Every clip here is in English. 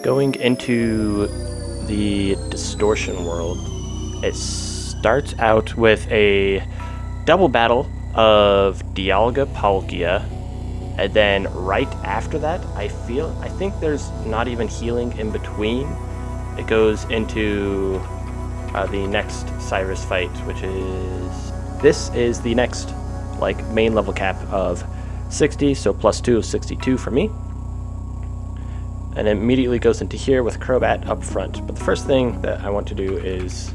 Going into the distortion world, it starts out with a double battle of Dialga Palkia, and then right after that, I think there's not even healing in between. It goes into the next Cyrus fight, which is the next main level cap of 60, so plus 2 of 62 for me. And it immediately goes into here with Crobat up front. But the first thing that I want to do is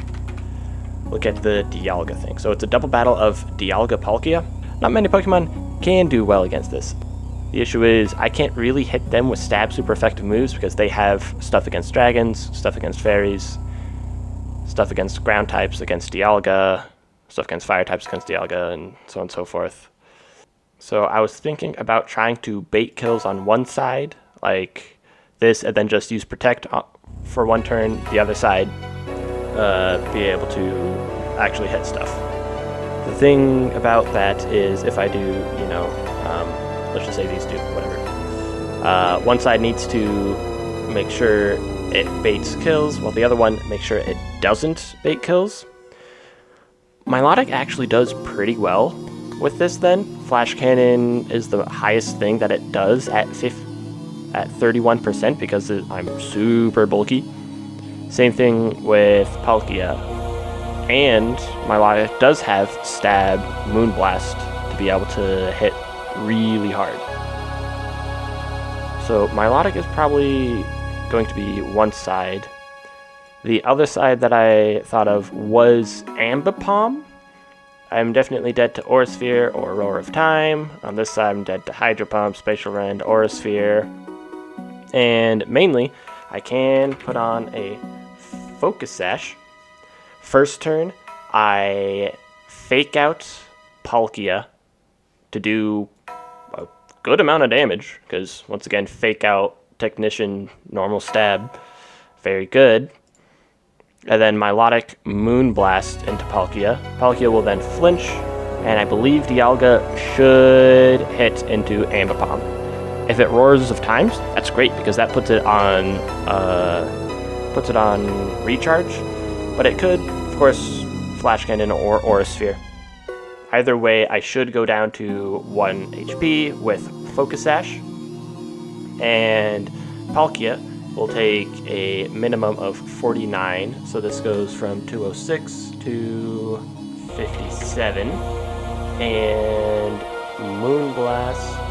look at the Dialga thing. So it's a double battle of Dialga Palkia. Not many Pokemon can do well against this. The issue is I can't really hit them with stab super effective moves because they have stuff against dragons, stuff against fairies, stuff against ground types against Dialga, stuff against fire types against Dialga, and so on and so forth. So I was thinking about trying to bait kills on one side, like this, and then just use Protect for one turn, the other side be able to actually hit stuff. The thing about that is if I do, let's just say these two, whatever. One side needs to make sure it baits kills, while the other one makes sure it doesn't bait kills. Milotic actually does pretty well with this then. Flash Cannon is the highest thing that it does at 31% because I'm super bulky. Same thing with Palkia. And Milotic does have Stab, Moonblast to be able to hit really hard. So Milotic is probably going to be one side. The other side that I thought of was Ambipom. I'm definitely dead to Aura Sphere or Roar of Time. On this side, I'm dead to Hydro Pump, Spatial Rend, Aura Sphere. And mainly, I can put on a Focus Sash. First turn, I fake out Palkia to do a good amount of damage, because once again, fake out, Technician, normal stab, very good. And then Milotic Moonblast into Palkia. Palkia will then flinch, and I believe Dialga should hit into Ambipom. If it Roars of Times, that's great because that puts it on recharge. But it could, of course, Flash Cannon or Aura Sphere. Either way, I should go down to 1 HP with Focus Sash, and Palkia will take a minimum of 49. So this goes from 206 to 57, and Moonblast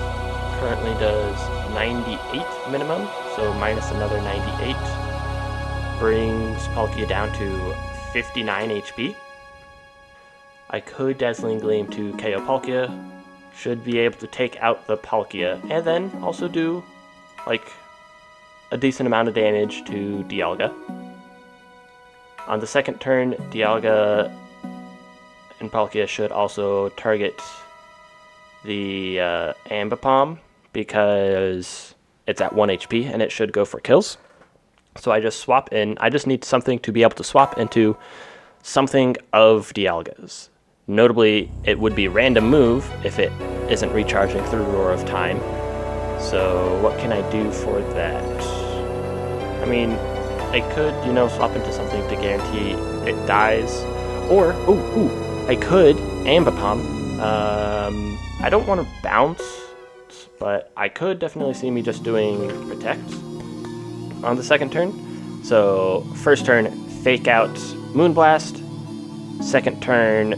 currently does 98 minimum, so minus another 98 brings Palkia down to 59 HP. I could Dazzling Gleam to KO Palkia, should be able to take out the Palkia, and then also do a decent amount of damage to Dialga. On the second turn, Dialga and Palkia should also target the Ambipom because it's at 1 HP and it should go for kills. So I just swap in. I just need something to be able to swap into something of Dialga's. Notably, it would be Random Move if it isn't recharging through Roar of Time. So what can I do for that? I mean, I could, swap into something to guarantee it dies. Or, I could Ambipom. I don't want to bounce, but I could definitely see me just doing Protect on the second turn. So first turn, fake out Moonblast. Second turn,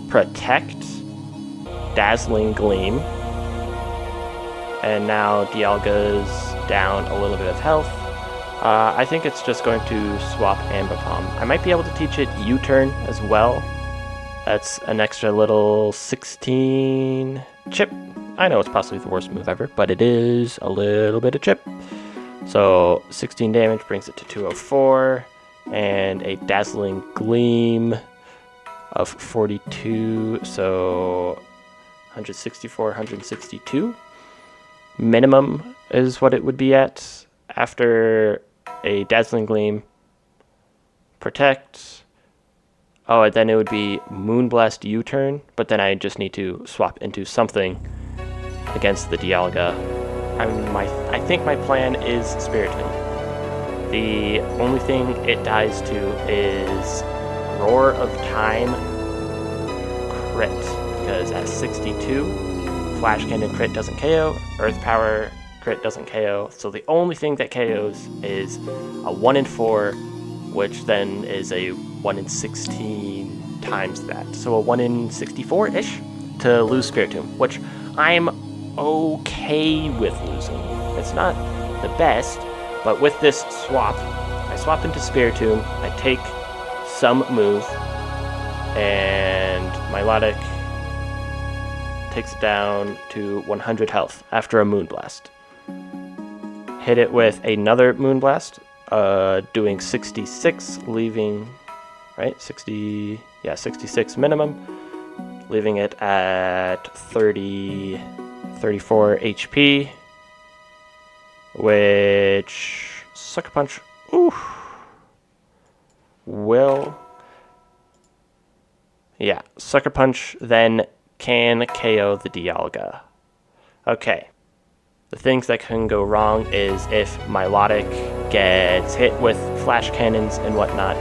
Protect, Dazzling Gleam. And now Dialga's down a little bit of health. I think it's just going to swap Ambipom. I might be able to teach it U-turn as well. That's an extra little 16 chip. I know it's possibly the worst move ever, but it is a little bit of chip. So 16 damage brings it to 204, and a Dazzling Gleam of 42, so 164, 162. Minimum is what it would be at after a Dazzling Gleam, Protect. Oh, and then it would be Moonblast U-turn, but then I just need to swap into something against the Dialga. I think my plan is Spiritomb. The only thing it dies to is Roar of Time crit, because at 62, Flash Cannon crit doesn't KO, Earth Power crit doesn't KO, so the only thing that KOs is a 1 in 4, which then is a 1 in 16 times that, so a 1 in 64-ish to lose Spiritomb, which I'm okay with losing. It's not the best, but with this swap, I swap into Spiritomb, I take some move, and Milotic takes it down to 100 health after a Moonblast. Hit it with another Moonblast, doing 66, leaving, right, 66 minimum, leaving it at 34 HP, which Sucker Punch, Sucker Punch then can KO the Dialga. Okay. The things that can go wrong is if Milotic gets hit with Flash Cannons and whatnot.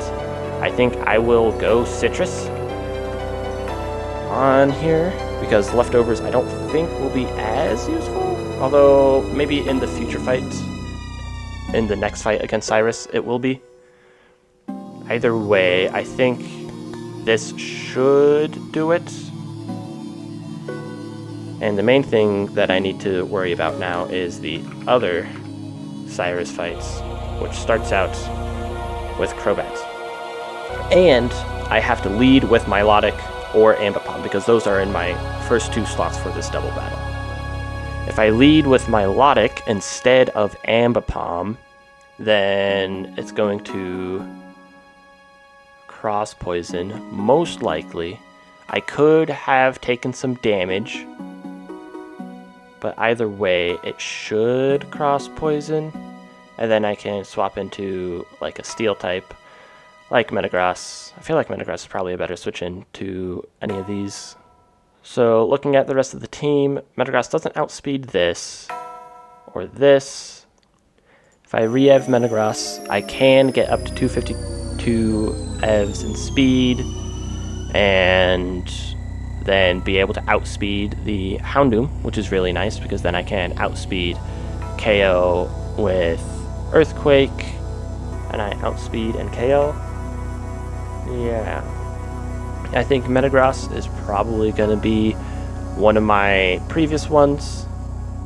I think I will go Citrus on here, because Leftovers I don't think will be as useful. Although, maybe in the future fight, in the next fight against Cyrus, it will be. Either way, I think this should do it. And the main thing that I need to worry about now is the other Cyrus fights, which starts out with Crobat. And I have to lead with Milotic or Ambipom, because those are in my first 2 slots for this double battle. If I lead with Milotic instead of Ambipom, then it's going to cross poison, most likely. I could have taken some damage, but either way, it should cross poison, and then I can swap into like a steel type, like Metagross. I feel like Metagross is probably a better switch into any of these. So looking at the rest of the team, Metagross doesn't outspeed this or this. If I re-ev Metagross, I can get up to 252 EVs in speed, and then be able to outspeed the Houndoom, which is really nice, because then I can outspeed KO with Earthquake, and I outspeed and KO. Yeah. I think Metagross is probably going to be one of my previous ones.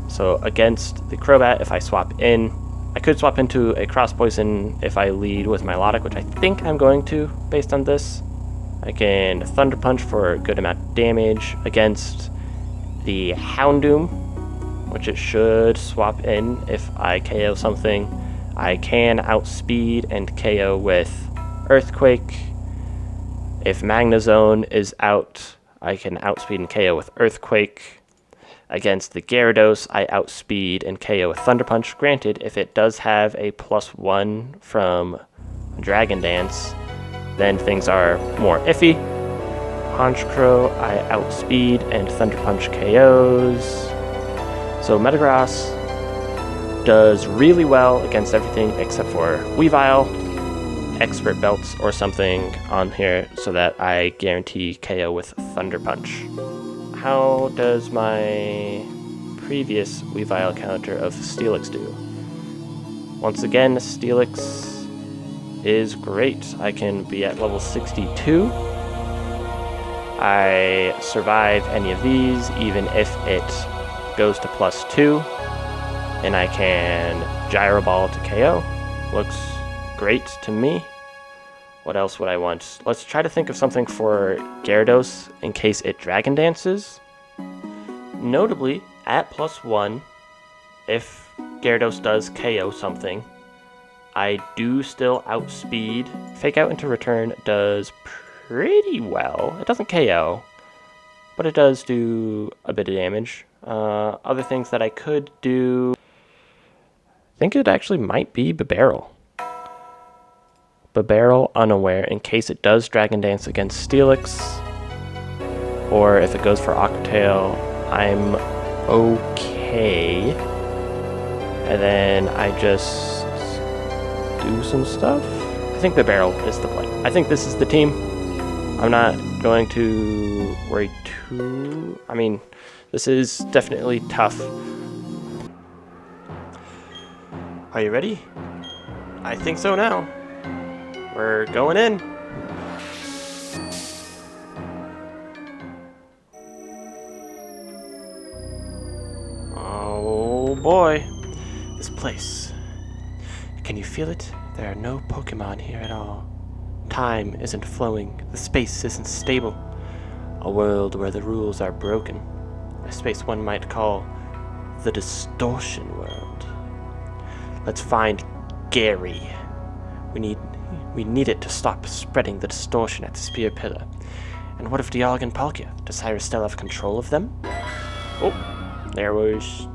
So against the Crobat, if I swap in, I could swap into a Cross Poison if I lead with Milotic, which I think I'm going to, based on this. I can Thunder Punch for a good amount of damage against the Houndoom, which it should swap in if I KO something. I can outspeed and KO with Earthquake. If Magnezone is out, I can outspeed and KO with Earthquake. Against the Gyarados, I outspeed and KO with Thunder Punch. Granted, if it does have a +1 from Dragon Dance, then things are more iffy. Honchkrow, I outspeed and Thunder Punch KOs. So Metagross does really well against everything except for Weavile, Expert Belts or something on here so that I guarantee KO with Thunder Punch. How does my previous Weavile counter of Steelix do? Once again, Steelix is great. I can be at level 62. I survive any of these, even if it goes to +2, and I can Gyro Ball to KO. Looks great to me. What else would I want? Let's try to think of something for Gyarados in case it Dragon Dances. Notably, at +1, if Gyarados does KO something, I do still outspeed. Fake Out into Return does pretty well. It doesn't KO, but it does do a bit of damage. Other things that I could do, I think it actually might be Bibarel. Bibarel Unaware in case it does Dragon Dance against Steelix, or if it goes for Aqua Tail, I'm okay And then I just do some stuff. I think the barrel is the play. I think this is the team. I'm not going to worry too... I mean, this is definitely tough. Are you ready? I think so now. We're going in. Oh boy. This place. Can you feel it? There are no Pokémon here at all. Time isn't flowing. The space isn't stable. A world where the rules are broken. A space one might call the distortion world. Let's find Gary. We need it to stop spreading the distortion at the Spear Pillar. And what of Dialga and Palkia? Does Cyrus still have control of them? Oh, there was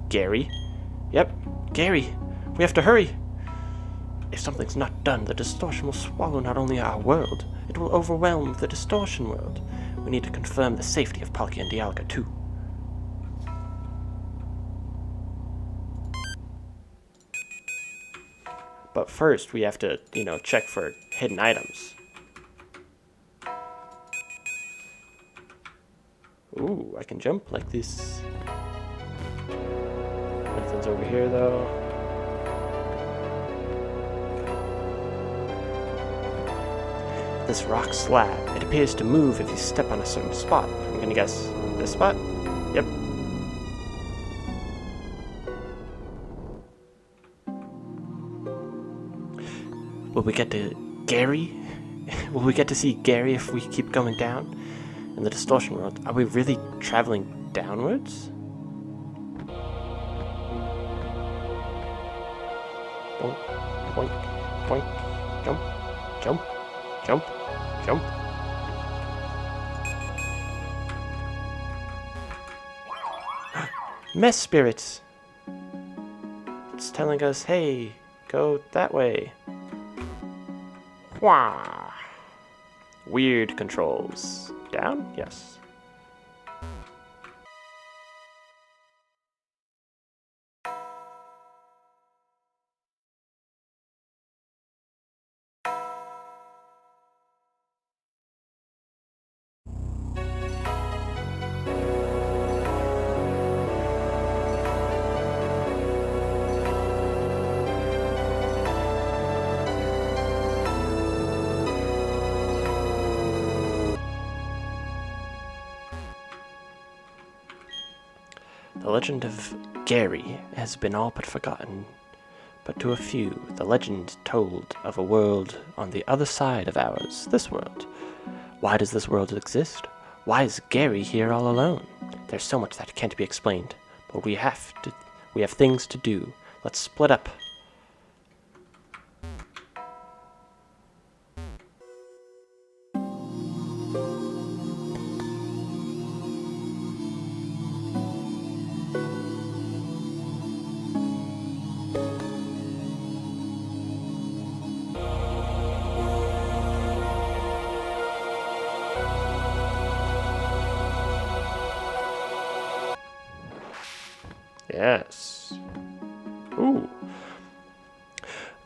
Gary. Yep, Gary. We have to hurry. If something's not done, the distortion will swallow not only our world, it will overwhelm the distortion world. We need to confirm the safety of Palkia and Dialga too. But first, we have to, check for hidden items. Ooh, I can jump like this. Nothing's over here, though. This rock slab, it appears to move if you step on a certain spot. I'm gonna guess this spot? Yep. Will we get to Gary? Will we get to see Gary if we keep going down? In the distortion world, are we really traveling downwards? Boink, boink, boink, jump, jump, jump, jump. Mess spirits! It's telling us, hey, go that way. Wah! Weird controls. Down? Yes. The legend of Gary has been all but forgotten, but to a few, the legend told of a world on the other side of ours, this world. Why does this world exist? Why is Gary here all alone? There's so much that can't be explained, but we have things to do. Let's split up. Yes. Ooh.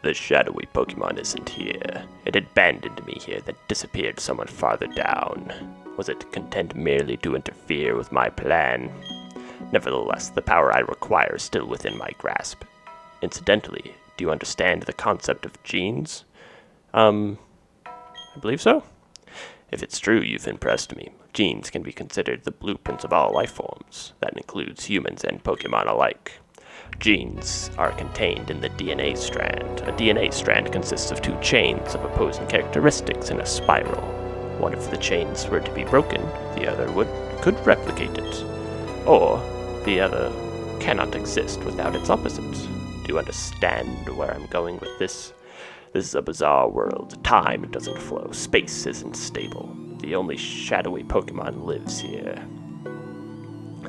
The shadowy Pokemon isn't here. It abandoned me here, then disappeared somewhat farther down. Was it content merely to interfere with my plan? Nevertheless, the power I require is still within my grasp. Incidentally, do you understand the concept of genes? I believe so. If it's true, you've impressed me. Genes can be considered the blueprints of all life forms. That includes humans and Pokemon alike. Genes are contained in the DNA strand. A DNA strand consists of two chains of opposing characteristics in a spiral. One of the chains were to be broken, the other could replicate it. Or the other cannot exist without its opposite. Do you understand where I'm going with this? This is a bizarre world. Time doesn't flow. Space isn't stable. The only shadowy Pokemon lives here.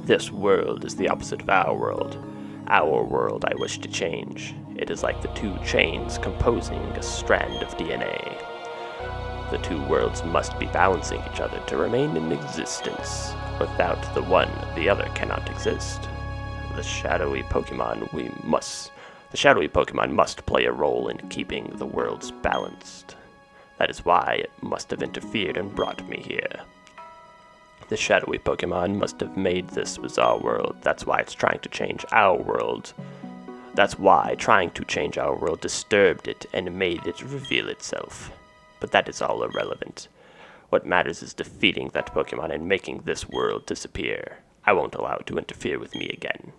This world is the opposite of our world. Our world I wish to change. It is like the two chains composing a strand of DNA. The two worlds must be balancing each other to remain in existence. Without the one, the other cannot exist. The shadowy Pokemon must play a role in keeping the worlds balanced. That is why it must have interfered and brought me here. The shadowy Pokemon must have made this bizarre world. That's why it's trying to change our world. That's why trying to change our world disturbed it and made it reveal itself. But that is all irrelevant. What matters is defeating that Pokemon and making this world disappear. I won't allow it to interfere with me again.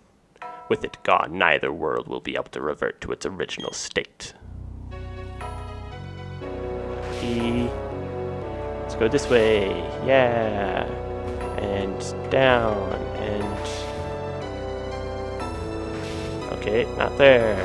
With it gone, neither world will be able to revert to its original state. Let's go this way. Yeah. And down. And... okay, not there.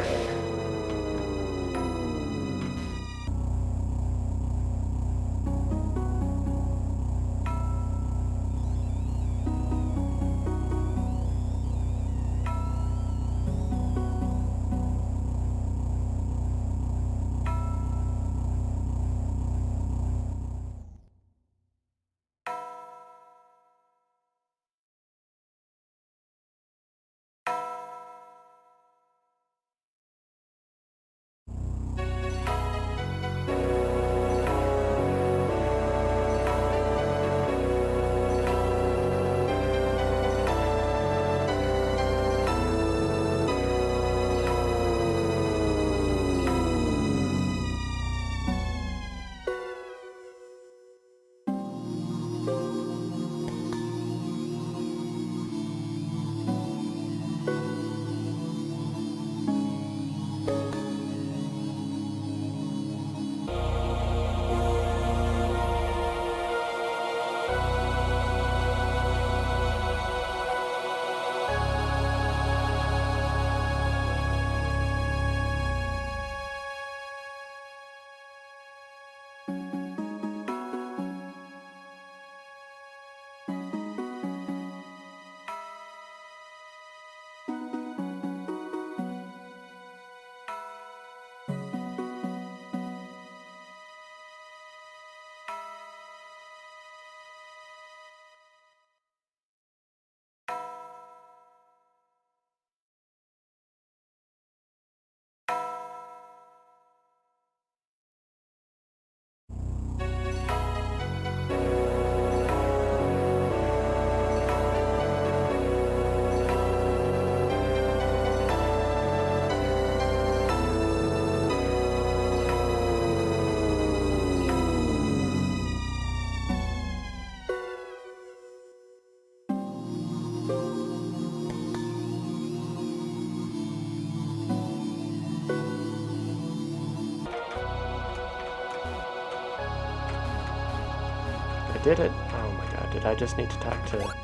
Did it? Oh my god, did I just need to talk to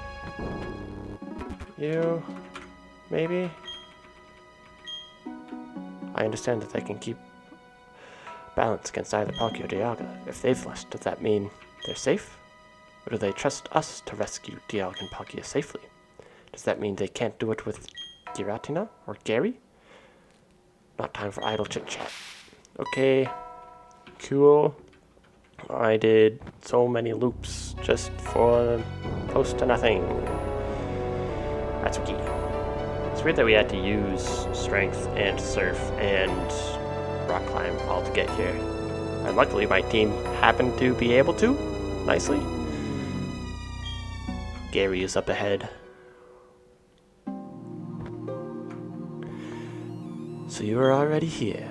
you? Maybe? I understand that they can keep balance against either Palkia or Dialga. If they've lost, does that mean they're safe? Or do they trust us to rescue Dialga and Palkia safely? Does that mean they can't do it with Giratina or Gary? Not time for idle chit-chat. Okay, cool. I did so many loops just for close to nothing. That's okay. It's weird that we had to use strength and surf and rock climb all to get here. And luckily my team happened to be able to, nicely. Gary is up ahead. So you are already here.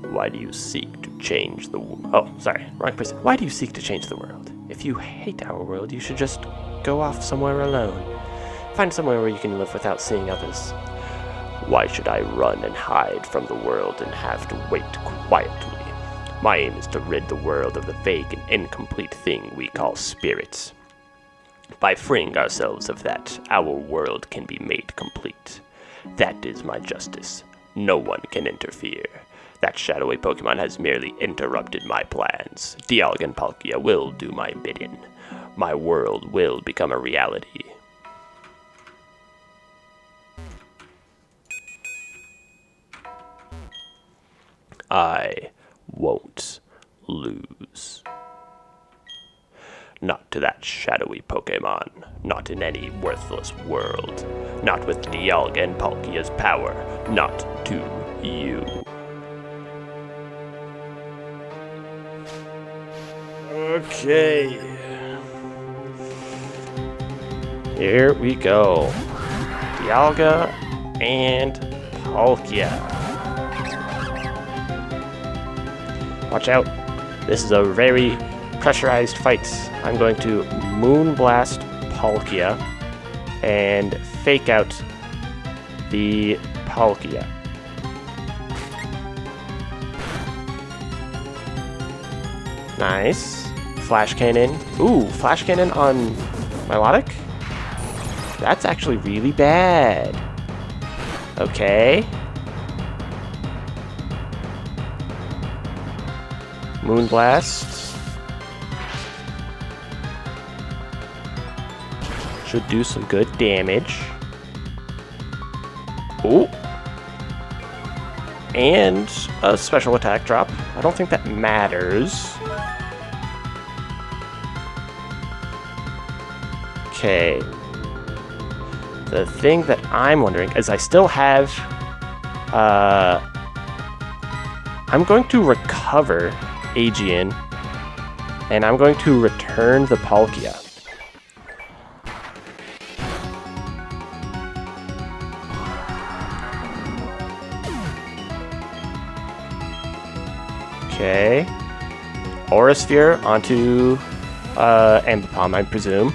Why do you seek to change the world? Oh, sorry, wrong person. Why do you seek to change the world? If you hate our world, you should just go off somewhere alone. Find somewhere where you can live without seeing others. Why should I run and hide from the world and have to wait quietly? My aim is to rid the world of the vague and incomplete thing we call spirits. By freeing ourselves of that, our world can be made complete. That is my justice. No one can interfere. That shadowy Pokemon has merely interrupted my plans. Dialga and Palkia will do my bidding. My world will become a reality. I won't lose. Not to that shadowy Pokémon. Not in any worthless world. Not with Dialga and Palkia's power. Not to you. Okay. Here we go. Dialga and Palkia. Watch out. This is a very pressurized fight. I'm going to Moonblast Palkia and fake out the Palkia. Nice. Flash Cannon. Ooh, Flash Cannon on Milotic? That's actually really bad. Okay. Moonblast. Should do some good damage. Ooh. And a special attack drop. I don't think that matters. Okay. The thing that I'm wondering is I still have... I'm going to recover Aegean, and I'm going to return the Palkia. Okay. Aura Sphere onto Ambipom, I presume.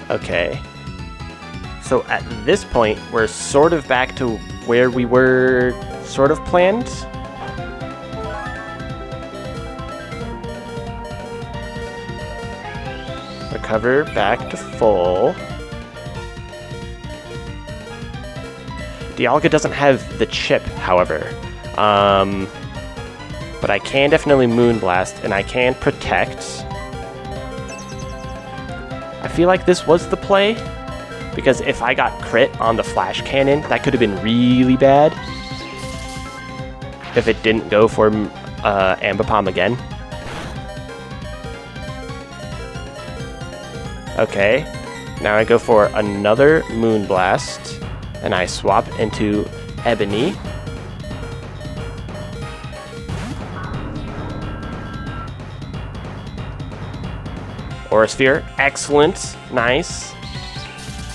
Okay. So at this point, we're sort of back to where we were sort of planned. Recover back to full. Dialga doesn't have the chip, however. But I can definitely Moonblast, and I can Protect. I feel like this was the play, because if I got crit on the Flash Cannon, that could have been really bad. If it didn't go for Ambipom again. Okay, now I go for another Moonblast, and I swap into Ebony. Aura Sphere, excellent, nice.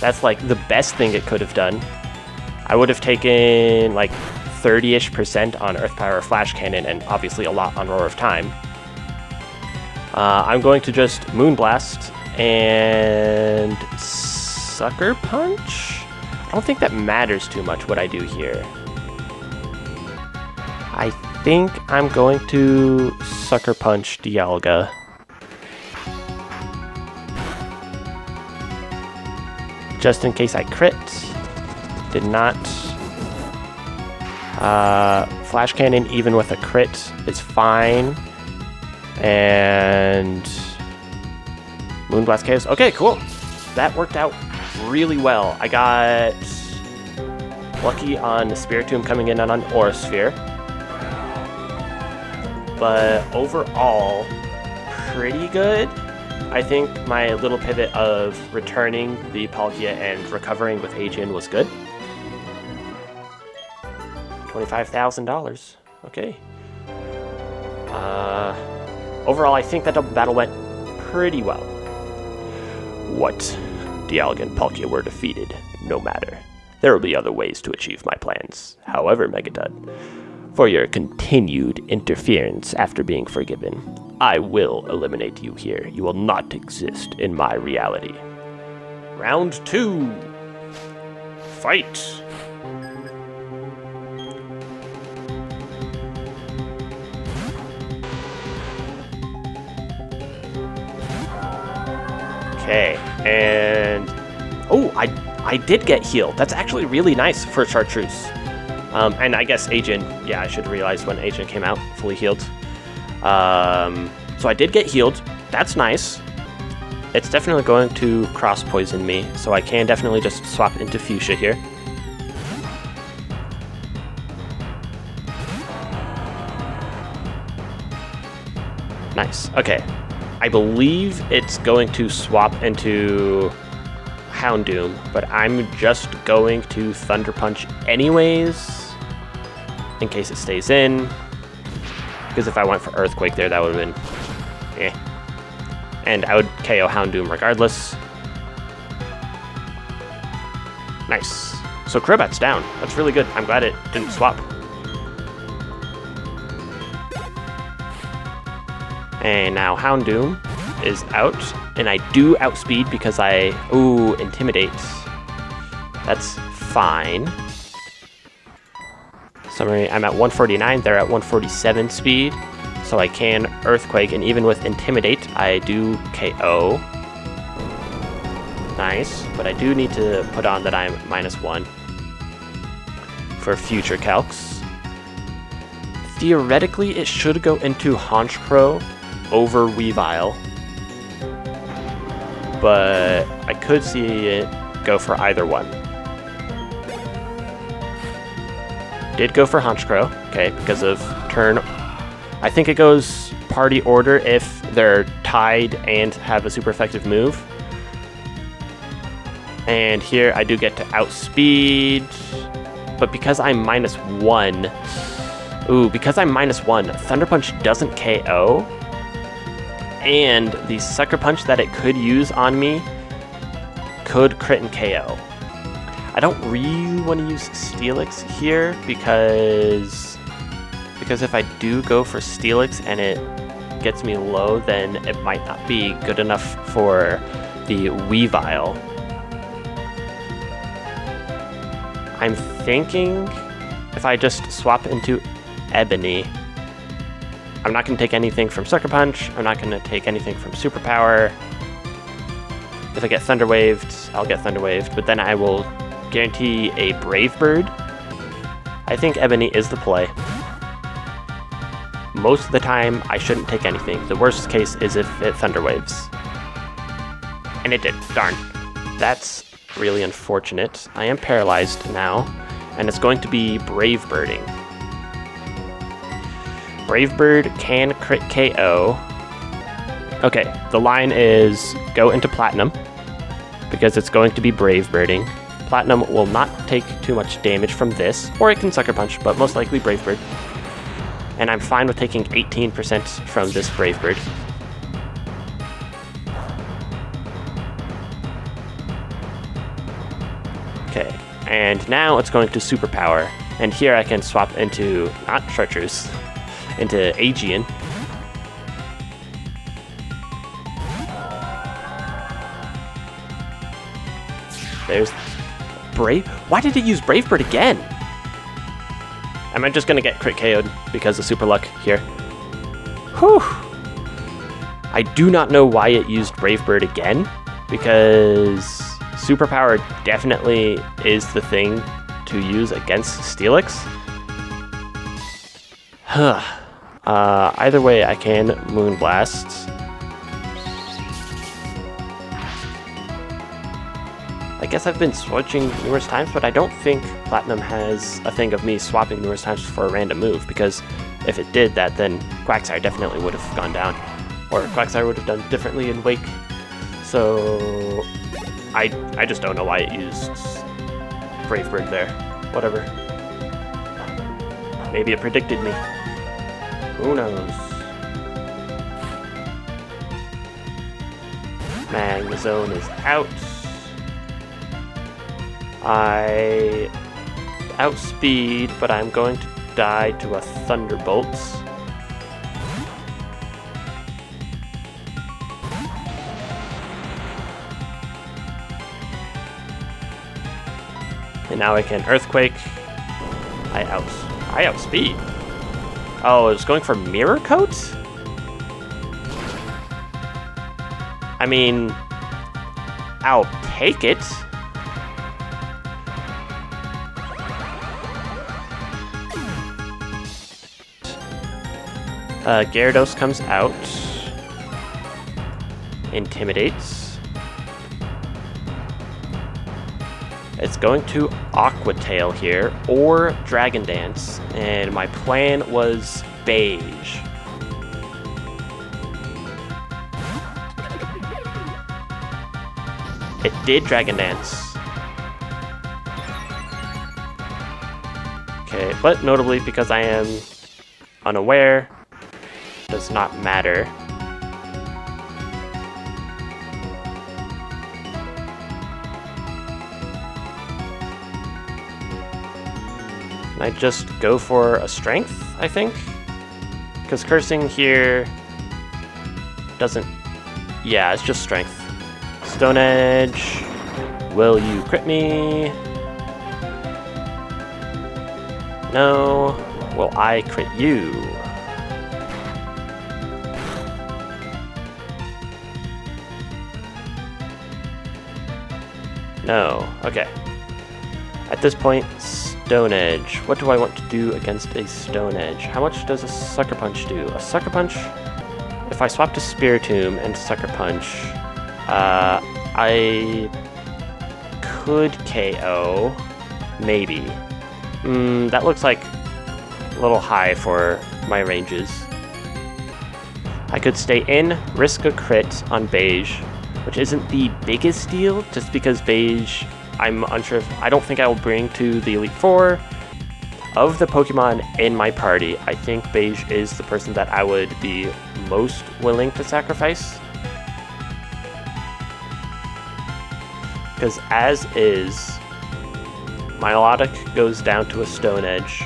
That's like the best thing it could have done. I would have taken like 30-ish% on Earth Power Flash Cannon and obviously a lot on Roar of Time. I'm going to just Moonblast and Sucker Punch? I don't think that matters too much what I do here. I think I'm going to Sucker Punch Dialga. Just in case I crit. Did not. Flash Cannon, even with a crit, is fine. And Moonblast KOs. Okay, cool. That worked out really well. I got lucky on the Spiritomb coming in on an Aura Sphere. But overall, pretty good. I think my little pivot of returning the Palkia and recovering with Aegean was good. $25,000. Okay. Overall, I think that battle went pretty well. What? Dialga and Palkia were defeated. No matter. There will be other ways to achieve my plans. However, Megatron, for your continued interference after being forgiven, I will eliminate you here. You will not exist in my reality. Round 2. Fight. Okay, and oh, I did get healed. That's actually really nice for Chartreuse. And I guess Aegean, yeah, I should realize when Aegean came out, fully healed. So I did get healed. That's nice. It's definitely going to cross poison me, so I can definitely just swap into Fuchsia here. Nice. Okay. I believe it's going to swap into Houndoom, but I'm just going to Thunder Punch anyways, in case it stays in. Because if I went for Earthquake there, that would have been eh. And I would KO Houndoom regardless. Nice. So Crobat's down. That's really good. I'm glad it didn't swap. And now Houndoom is out, and I do outspeed because Intimidate. That's fine. Summary, I'm at 149, they're at 147 speed, so I can Earthquake, and even with Intimidate, I do KO. Nice, but I do need to put on that I'm -1 for future calcs. Theoretically, it should go into Honchkrow over Weavile, but I could see it go for either one. Did go for Honchkrow, okay, because of turn. I think it goes party order if they're tied and have a super effective move. And here I do get to outspeed, but because I'm -1, because I'm -1, Thunder Punch doesn't KO. And the Sucker Punch that it could use on me could crit and KO. I don't really want to use Steelix here because if I do go for Steelix and it gets me low, then it might not be good enough for the Weavile. I'm thinking if I just swap into Ebony, I'm not going to take anything from Sucker Punch, I'm not going to take anything from Superpower. If I get Thunder Waved, I'll get Thunder Waved, but then I will guarantee a Brave Bird. I think Ebony is the play. Most of the time, I shouldn't take anything. The worst case is if it Thunder Waves. And it did. Darn. That's really unfortunate. I am paralyzed now, and it's going to be Brave Birding. Brave Bird can crit KO. Okay, the line is go into Platinum, because it's going to be Brave Birding. Platinum will not take too much damage from this, or it can Sucker Punch, but most likely Brave Bird. And I'm fine with taking 18% from this Brave Bird. Okay, and now it's going to Superpower, and here I can swap into, not Chartreuse, into Aegean. There's Brave. Why did it use Brave Bird again? Am I just gonna get crit KO'd because of Super Luck here? Whew. I do not know why it used Brave Bird again, because Superpower definitely is the thing to use against Steelix. Either way, I can Moonblast. I guess I've been switching numerous times, but I don't think Platinum has a thing of me swapping numerous times for a random move, because if it did that, then Quagsire definitely would have gone down. Or Quagsire would have done differently in Wake. So I just don't know why it used Brave Bird there. Whatever. Maybe it predicted me. Who knows? Magnezone is out. I outspeed, but I'm going to die to a Thunderbolt. And now I can Earthquake. I outspeed. Oh, it's going for Mirror Coat? I mean, I'll take it. Gyarados comes out. Intimidates. It's going to Aqua Tail here, or Dragon Dance, and my plan was Beige. It did Dragon Dance. Okay, but notably, because I am unaware, does not matter. Can I just go for a strength, I think? Because cursing here doesn't... Yeah, it's just strength. Stone Edge. Will you crit me? No. Will I crit you? No. Okay. At this point, Stone Edge. What do I want to do against a Stone Edge? How much does a Sucker Punch do? A Sucker Punch? If I swap to Spiritomb and Sucker Punch, I could KO. Maybe. That looks like a little high for my ranges. I could stay in, risk a crit on Beige, which isn't the biggest deal, just because Beige, I'm unsure if, I don't think I will bring to the Elite Four. Of the Pokemon in my party, I think Beige is the person that I would be most willing to sacrifice. Because as is, Milotic goes down to a Stone Edge.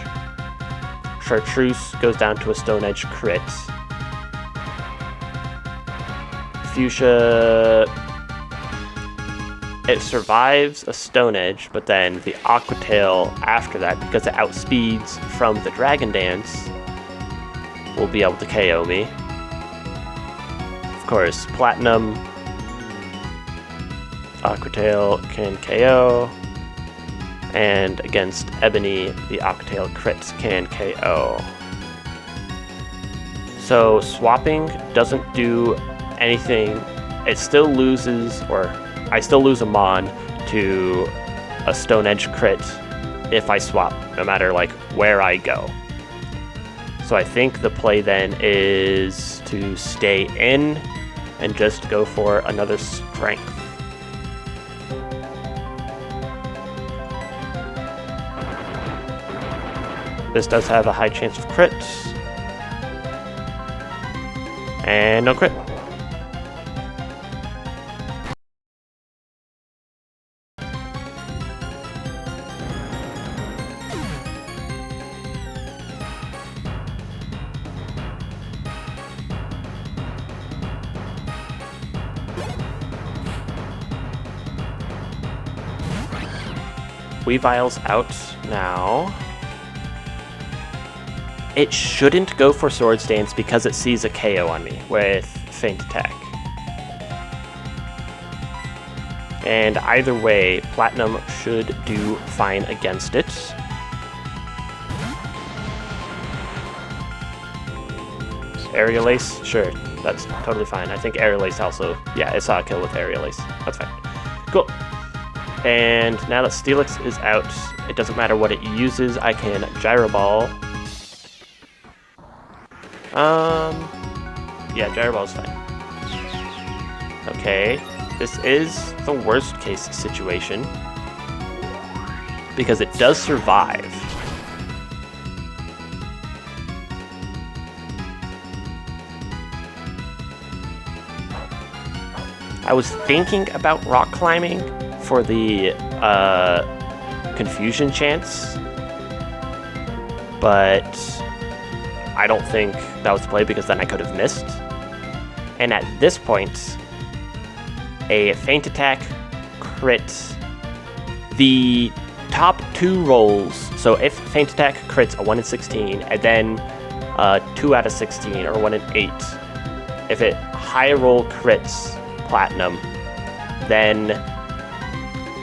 Chartreuse goes down to a Stone Edge crit. Fuchsia, it survives a Stone Edge, but then the Aqua Tail after that, because it outspeeds from the Dragon Dance, will be able to KO me. Of course, Platinum, Aqua Tail can KO. And against Ebony, the Aqua Tail crits can KO. So swapping doesn't do anything. It still loses, or I still lose a Mon to a Stone Edge crit if I swap, no matter like where I go. So I think the play then is to stay in and just go for another strength. This does have a high chance of crit. And no crit. Weavile's out now. It shouldn't go for Swords Dance because it sees a KO on me with Feint Attack. And either way, Platinum should do fine against it. Aerial Ace? Sure, that's totally fine. I think Aerial Ace also, yeah, it saw a kill with Aerial Ace. That's fine. Cool. And now that Steelix is out, it doesn't matter what it uses, I can Gyro Ball. Yeah, Gyro Ball is fine. Okay, this is the worst case situation because it does survive. I was thinking about rock climbing for the confusion chance, but I don't think that was the play because then I could have missed. And at this point, a Feint Attack crit, the top two rolls, so if Feint Attack crits a 1 in 16 and then 2 out of 16 or 1 in 8, if it high roll crits Platinum, then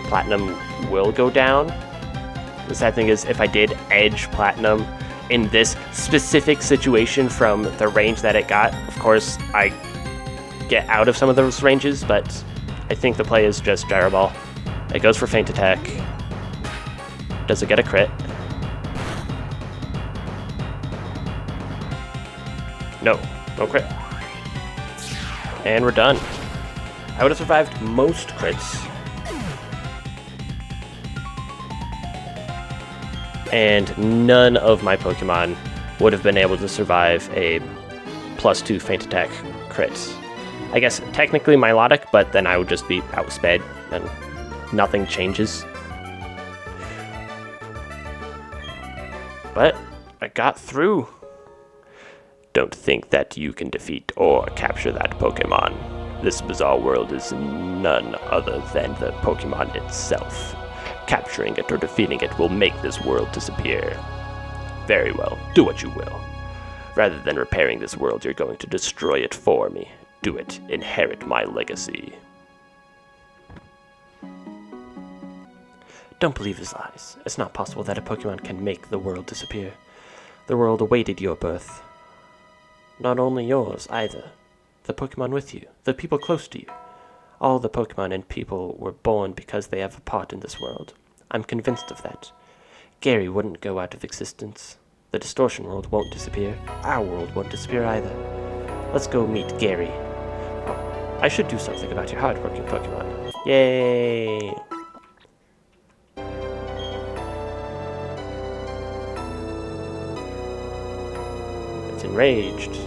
Platinum will go down. The sad thing is if I did edge Platinum in this specific situation from the range that it got, of course I get out of some of those ranges, but I think the play is just Gyro Ball. It goes for Feint Attack. Does it get a crit? No, no crit. And we're done. I would have survived most crits and none of my Pokemon would have been able to survive a +2 feint attack crit. I guess technically Milotic, but then I would just be outsped and nothing changes. But I got through. Don't think that you can defeat or capture that Pokemon. This bizarre world is none other than the Pokemon itself. Capturing it or defeating it will make this world disappear. Very well, do what you will. Rather than repairing this world, you're going to destroy it for me. Do it. Inherit my legacy. Don't believe his lies. It's not possible that a Pokemon can make the world disappear. The world awaited your birth. Not only yours, either. The Pokemon with you, the people close to you. All the Pokemon and people were born because they have a part in this world. I'm convinced of that. Gary wouldn't go out of existence. The distortion world won't disappear. Our world won't disappear either. Let's go meet Gary. Oh, I should do something about your hard-working Pokemon. Yay! It's enraged.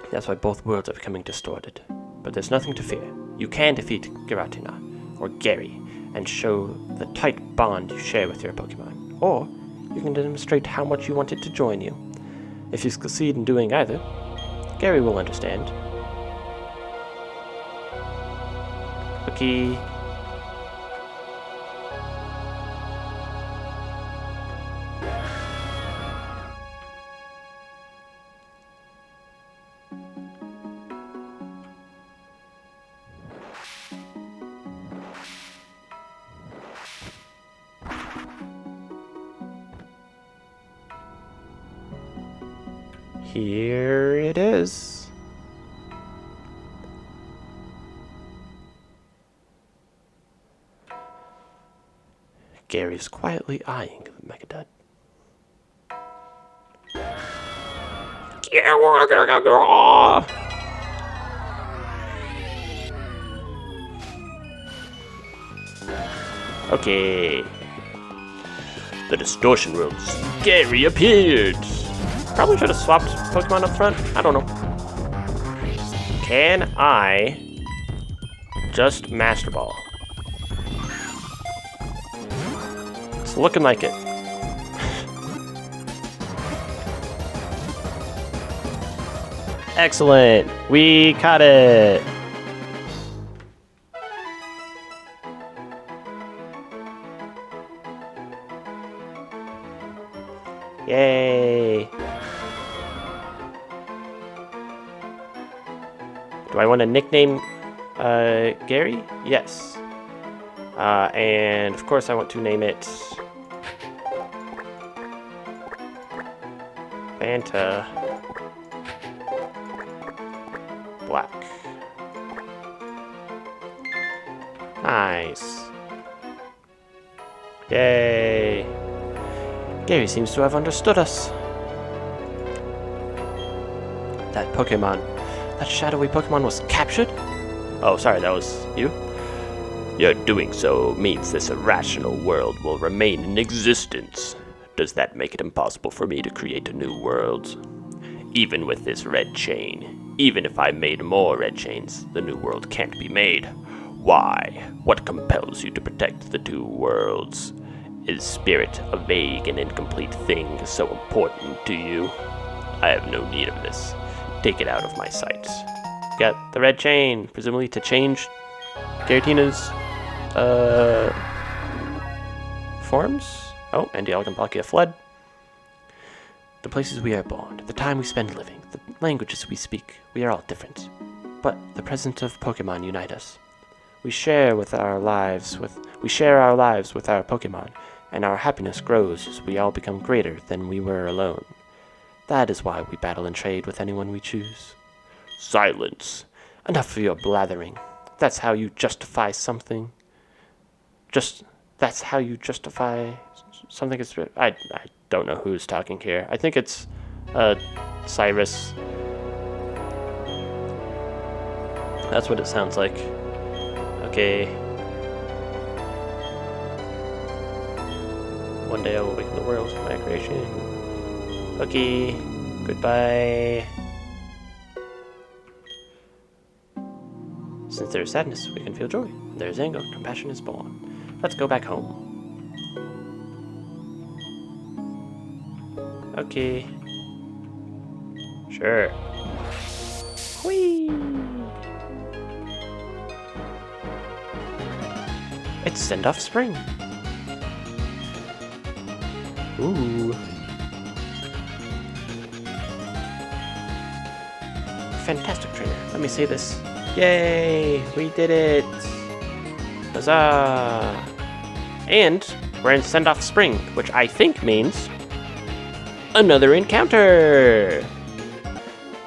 That's why both worlds are becoming distorted. But there's nothing to fear. You can defeat Giratina, or Gary, and show the tight bond you share with your Pokemon. Or, you can demonstrate how much you want it to join you. If you succeed in doing either, Gary will understand. Okay. Here it is. Gary's quietly eyeing the Megadud. Okay. The distortion world's Gary appeared. Probably should have swapped Pokemon up front. I don't know. Can I just Master Ball? It's looking like it. Excellent. We caught it. Yay. Do I want to nickname Gary? Yes. And of course I want to name it Fanta Black. Nice. Yay. Gary seems to have understood us. That Pokemon, that shadowy Pokemon was captured? Oh, sorry, that was you? Your doing so means this irrational world will remain in existence. Does that make it impossible for me to create a new world? Even with this red chain, even if I made more red chains, the new world can't be made. Why? What compels you to protect the two worlds? Is spirit a vague and incomplete thing so important to you? I have no need of this. Take it out of my sight. Got the red chain, presumably to change Giratina's forms. Oh, and the Elegant Palkia fled. The places we are born, the time we spend living, the languages we speak, we are all different. But the presence of Pokemon unite us. We share our lives with our Pokemon, and our happiness grows as we all become greater than we were alone. That is why we battle and trade with anyone we choose. Silence. Enough of your blathering. That's how you justify something. That's how you justify something. I don't know who's talking here. I think it's Cyrus. That's what it sounds like. Okay. One day I will awaken the world by creation. Okay, goodbye. Since there is sadness, we can feel joy. When there is anger, compassion is born. Let's go back home. Okay. Sure. Whee! It's send-off spring. Ooh. Fantastic trainer. Let me say this. Yay! We did it! Huzzah! And we're in send-off spring, which I think means another encounter!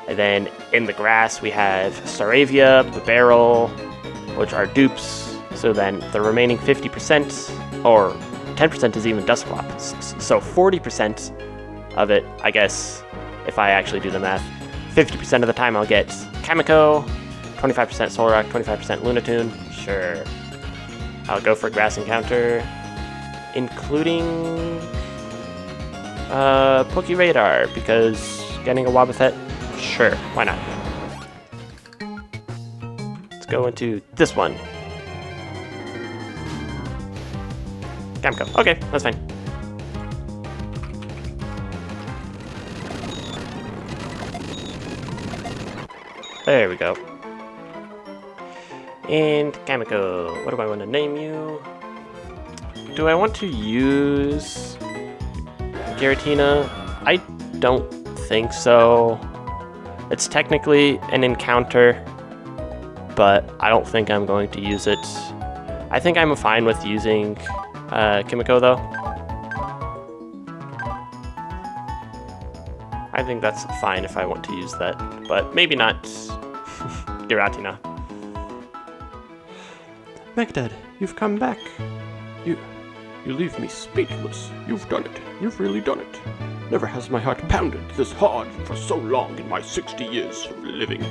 And then in the grass we have Staravia, the barrel, which are dupes. So then the remaining 50%, or 10% is even Dusclops. So 40% of it, I guess, if I actually do the math, 50% of the time I'll get Kamiko, 25% Solrock, 25% Lunatune. Sure. I'll go for grass encounter, including Pokeradar, because getting a Wobbuffet, sure, why not? Let's go into this one. Kamiko. Okay, that's fine. There we go. And Kamiko, what do I want to name you? Do I want to use Giratina? I don't think so. It's technically an encounter, but I don't think I'm going to use it. I think I'm fine with using Kimiko though. I think that's fine if I want to use that, but maybe not Giratina. Renegade, you've come back. You leave me speechless. You've done it. You've really done it. Never has my heart pounded this hard for so long in my 60 years of living.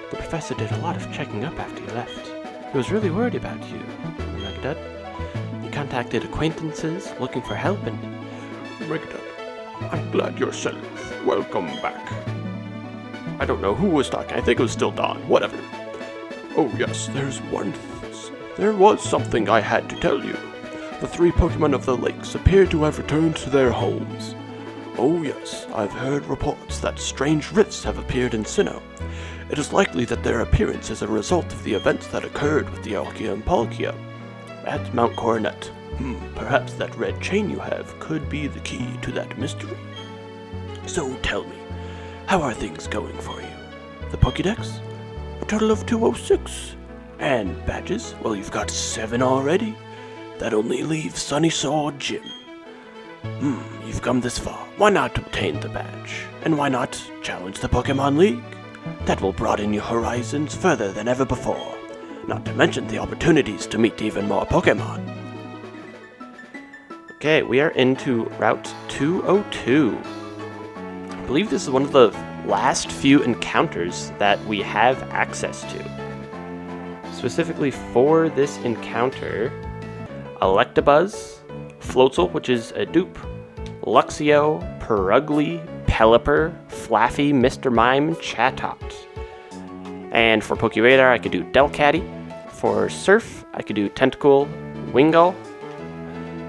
The professor did a lot of checking up after you left. He was really worried about you, Renegade. He contacted acquaintances looking for help and... Renegade, I'm glad you're safe. Welcome back. I don't know who was talking. I think it was still Dawn. Whatever. Oh yes, there was something I had to tell you. The 3 Pokemon of the lakes appear to have returned to their homes. Oh yes, I've heard reports that strange rifts have appeared in Sinnoh. It is likely that their appearance is a result of the events that occurred with the Arceus and Palkia at Mount Coronet. Perhaps that red chain you have could be the key to that mystery. So tell me, how are things going for you? The Pokédex? A total of 206. And badges? Well, you've got 7 already. That only leaves Sunysaw Gym. You've come this far. Why not obtain the badge? And why not challenge the Pokemon League? That will broaden your horizons further than ever before. Not to mention the opportunities to meet even more Pokemon. Okay, we are into Route 202. I believe this is one of the last few encounters that we have access to. Specifically for this encounter, Electabuzz, Floatzel, which is a dupe, Luxio, Perugly, Pelipper, Flaffy, Mr. Mime, and Chatot. And for Pokeradar, I could do Delcatty. For Surf, I could do Tentacool, Wingull.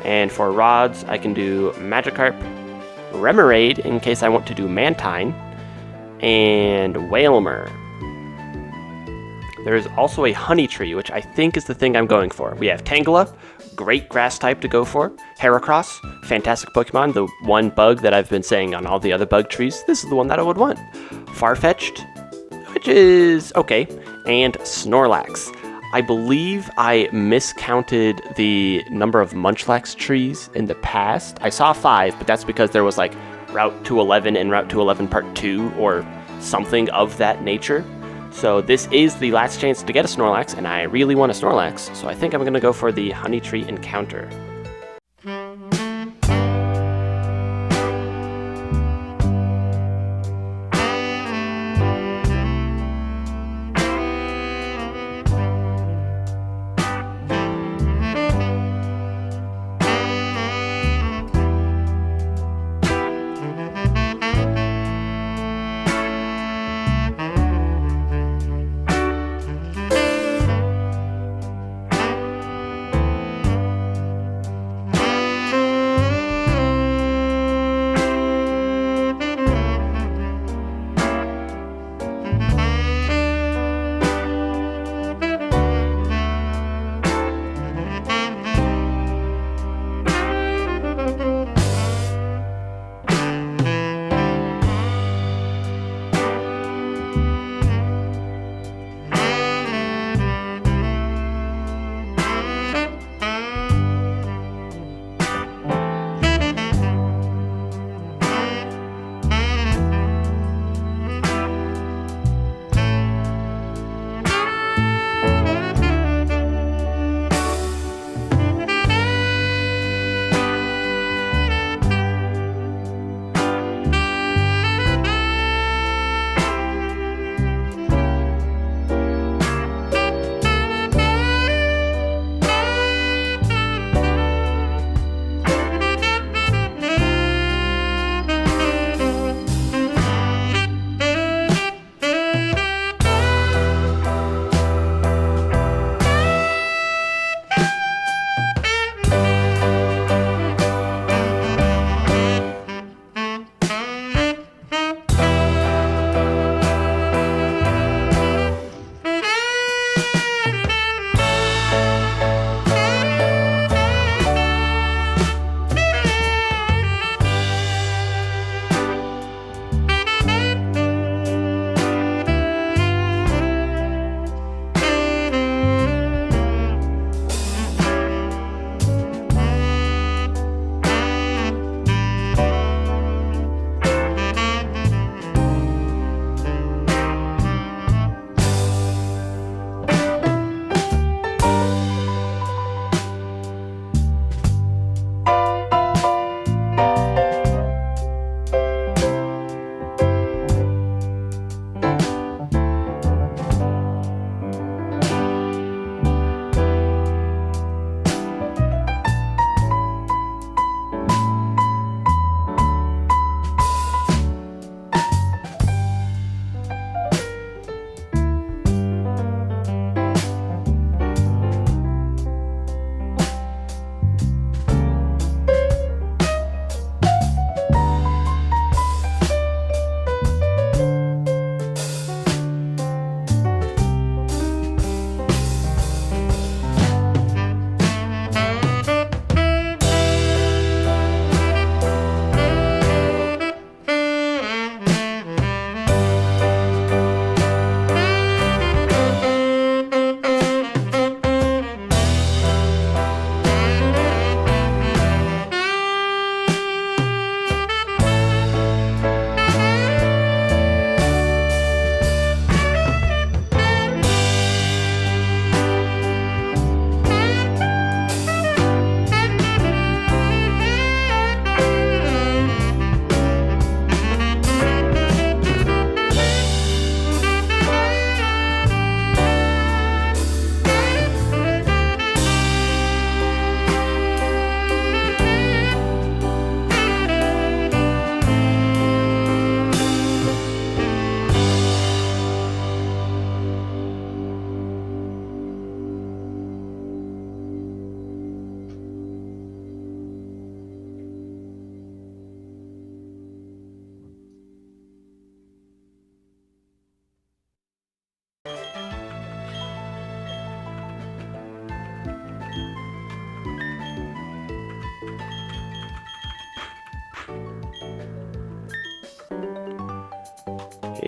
And for Rods, I can do Magikarp, Remoraid in case I want to do Mantine, and Wailmer. There is also a Honey Tree, which I think is the thing I'm going for. We have Tangela, great grass type to go for. Heracross, fantastic Pokemon, the one bug that I've been saying on all the other bug trees. This is the one that I would want. Farfetch'd, which is okay, and Snorlax. I believe I miscounted the number of Munchlax trees in the past. I saw 5, but that's because there was like Route 211 and Route 211 Part 2 or something of that nature. So this is the last chance to get a Snorlax, and I really want a Snorlax, so I think I'm going to go for the Honey Tree encounter.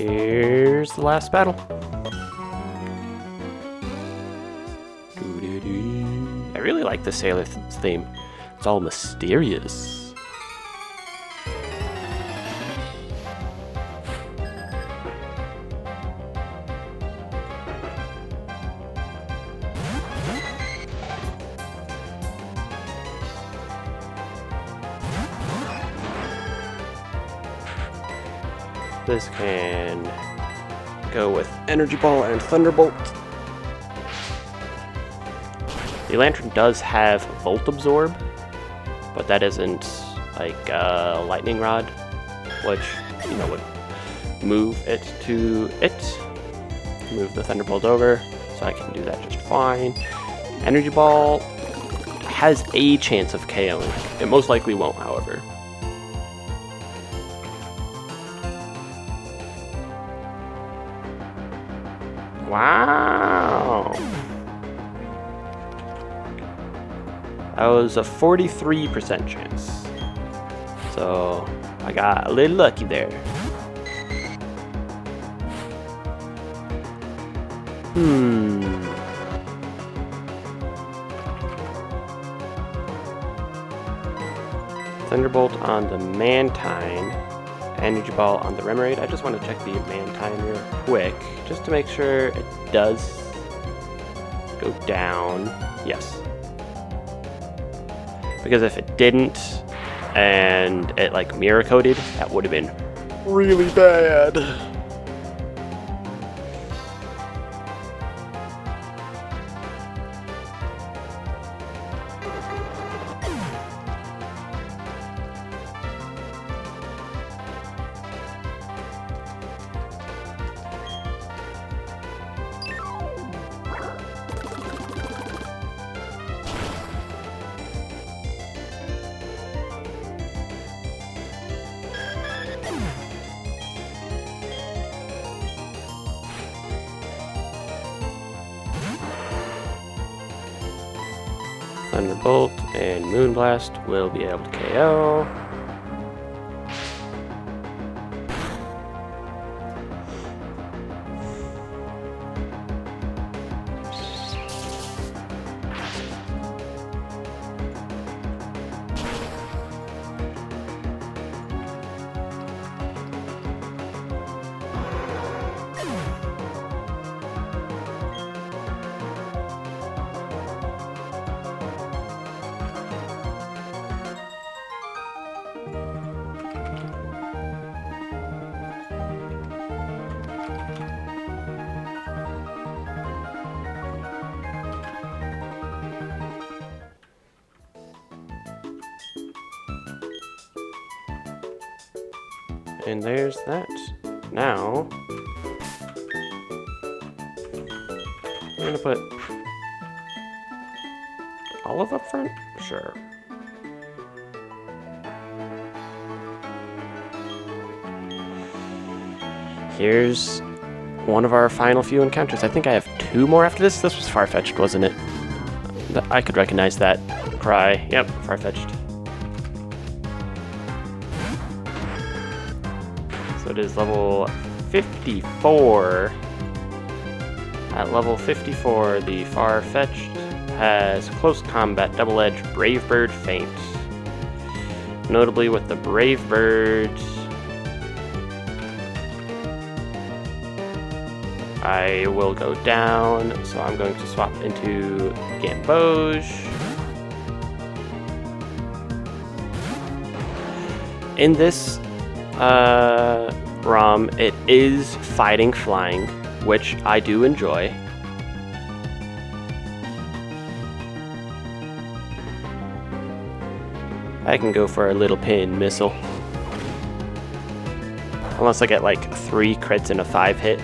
Here's the last battle. I really like the sailor theme. It's all mysterious. This can go with Energy Ball and Thunderbolt. The Lantern does have Volt Absorb, but that isn't like Lightning Rod, which, you know, would move it to it. Move the Thunderbolt over, so I can do that just fine. Energy Ball has a chance of KOing. It most likely won't, however. Wow! That was a 43% chance. So I got a little lucky there. Thunderbolt on the Mantine. Energy Ball on the Remoraid. I just want to check the Mantine real quick, just to make sure it does go down. Yes. Because if it didn't, and it like mirror coated, that would have been really bad. Thunderbolt and Moonblast will be able to KO. And there's that. Now, we're gonna put Olive up front? Sure. Here's one of our final few encounters. I think I have 2 more after this. This was Farfetch'd, wasn't it? I could recognize that cry. Yep, Farfetch'd. So it is level 54. At level 54, the Farfetch'd has Close Combat, Double Edge, Brave Bird, Feint. Notably with the Brave Birds, I will go down, so I'm going to swap into Gamboge. In this ROM, it is fighting flying, which I do enjoy. I can go for a little pin missile. Unless I get like 3 crits and a 5 hit,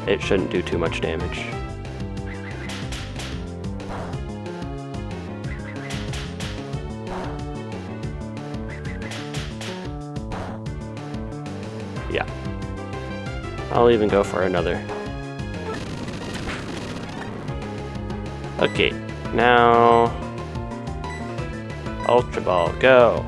it shouldn't do too much damage. Yeah. I'll even go for another. Okay, now Ultra Ball, go!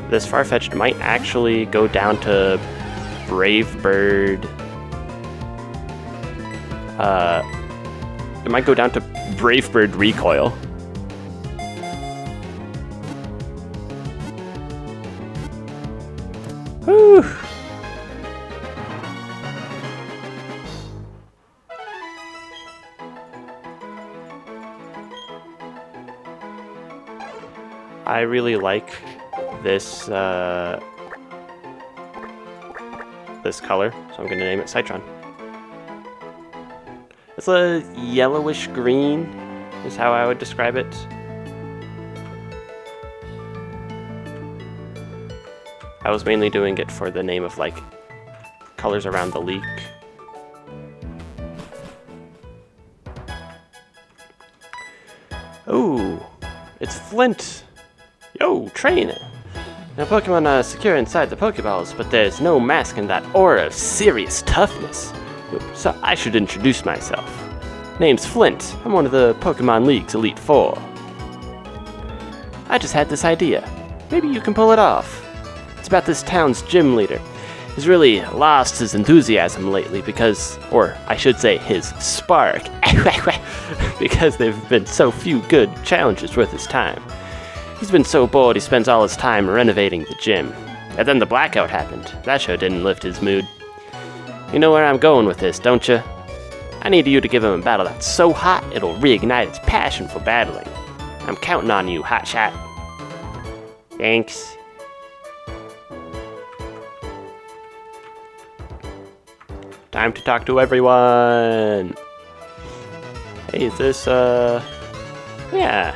this Farfetch'd might actually go down to Brave Bird. It might go down to Brave Bird Recoil. Whew. I really like this this color, so I'm going to name it Citron. It's a yellowish green, is how I would describe it. I was mainly doing it for the name of like colors around the leak. Ooh, it's Flint. Yo, train! Now Pokemon are secure inside the Pokeballs, but there's no masking that aura of serious toughness. So I should introduce myself. Name's Flint. I'm one of the Pokemon League's Elite Four. I just had this idea. Maybe you can pull it off. It's about this town's gym leader. He's really lost his enthusiasm lately because, or I should say his spark, because there've been so few good challenges worth his time. He's been so bored he spends all his time renovating the gym. And then the blackout happened. That sure didn't lift his mood. You know where I'm going with this, don't you? I need you to give him a battle that's so hot it'll reignite his passion for battling. I'm counting on you, hotshot. Thanks. Time to talk to everyone. Hey, is this, yeah.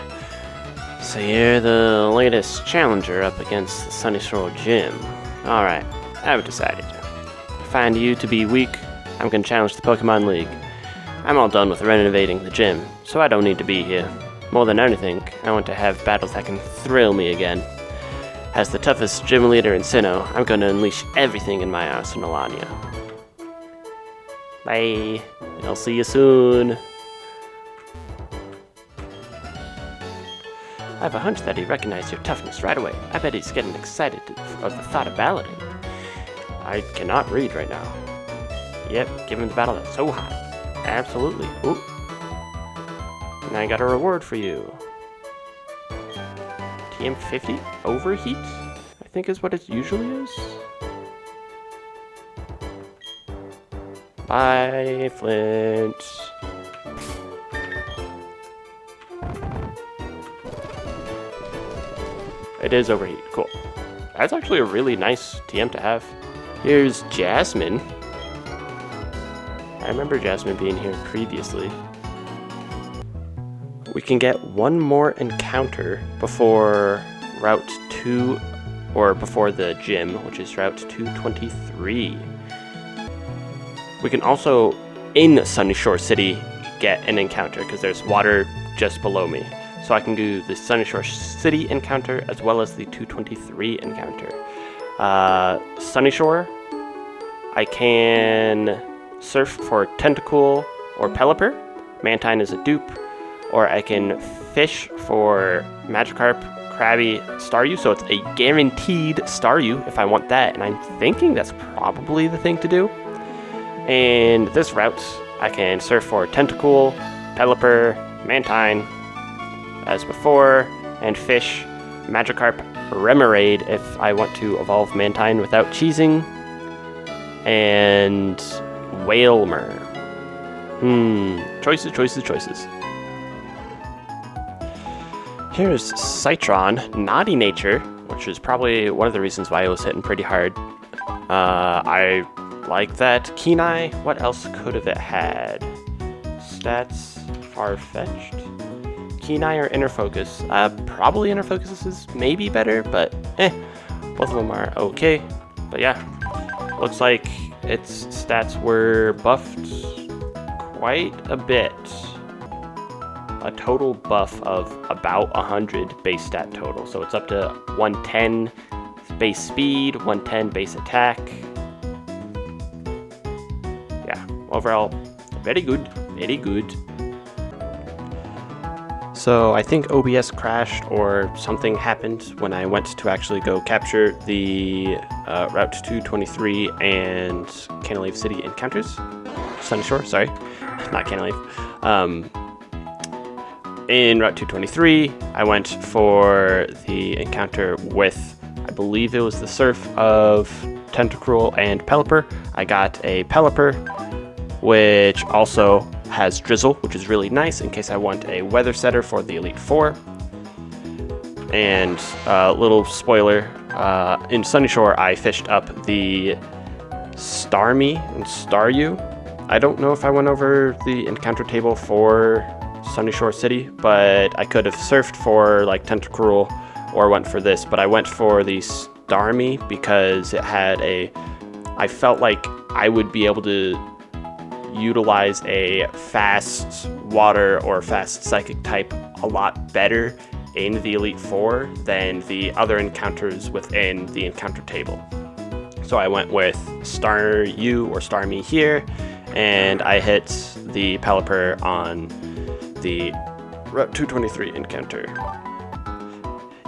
So you're the latest challenger up against the Sunny Shore Gym. Alright, I've decided. I find you to be weak, I'm gonna challenge the Pokemon League. I'm all done with renovating the gym, so I don't need to be here. More than anything, I want to have battles that can thrill me again. As the toughest gym leader in Sinnoh, I'm gonna unleash everything in my arsenal on you. Bye. I'll see you soon. I have a hunch that he recognized your toughness right away. I bet he's getting excited of the thought of battling. I cannot read right now. Yep, give him the battle that's so hot. Absolutely. Ooh. And I got a reward for you. TM50? Overheat? I think is what it usually is. Bye, Flint. It is overheat. Cool. That's actually a really nice TM to have. Here's Jasmine. I remember Jasmine being here previously. We can get one more encounter before Route 2, or before the gym, which is Route 223. We can also, in Sunny Shore City, get an encounter, because there's water just below me. So I can do the Sunny Shore City encounter as well as the 223 encounter. Sunny Shore, I can surf for Tentacool or Pelipper. Mantine is a dupe. Or I can fish for Magikarp, Krabby, Staryu. So it's a guaranteed Staryu if I want that. And I'm thinking that's probably the thing to do. And this route, I can surf for Tentacool, Pelipper, Mantine, as before, and fish Magikarp, Remoraid if I want to evolve Mantine without cheesing, and Whalmer. Choices, choices, choices. Here's Citron, Naughty Nature, which is probably one of the reasons why it was hitting pretty hard. I like that. Kenai, what else could have it had? Stats, Farfetch'd. Kenai or Inner Focus? Probably Inner Focus is maybe better, but both of them are okay. But yeah, looks like its stats were buffed quite a bit. A total buff of about 100 base stat total. So it's up to 110 base speed, 110 base attack. Yeah, overall, very good, very good. So I think OBS crashed or something happened when I went to actually go capture the Route 223 and Cantilever City encounters. Sunny Shore, sorry, not Cantilever. In Route 223, I went for the encounter with, I believe it was the Surf of Tentacruel and Pelipper. I got a Pelipper, which also has Drizzle, which is really nice in case I want a Weather Setter for the Elite Four. And little spoiler, in Sunny Shore, I fished up the Starmie and Staryu. I don't know if I went over the encounter table for Sunny Shore City, but I could have surfed for like Tentacruel or went for this, but I went for the Starmie because it had I felt like I would be able to utilize a fast water or fast psychic type a lot better in the Elite Four than the other encounters within the encounter table. So I went with Staryu or Starmie here, and I hit the Pelipper on the Route 223 encounter.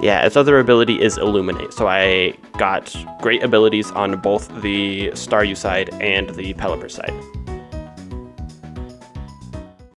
Yeah, its other ability is Illuminate, so I got great abilities on both the Staryu side and the Pelipper side.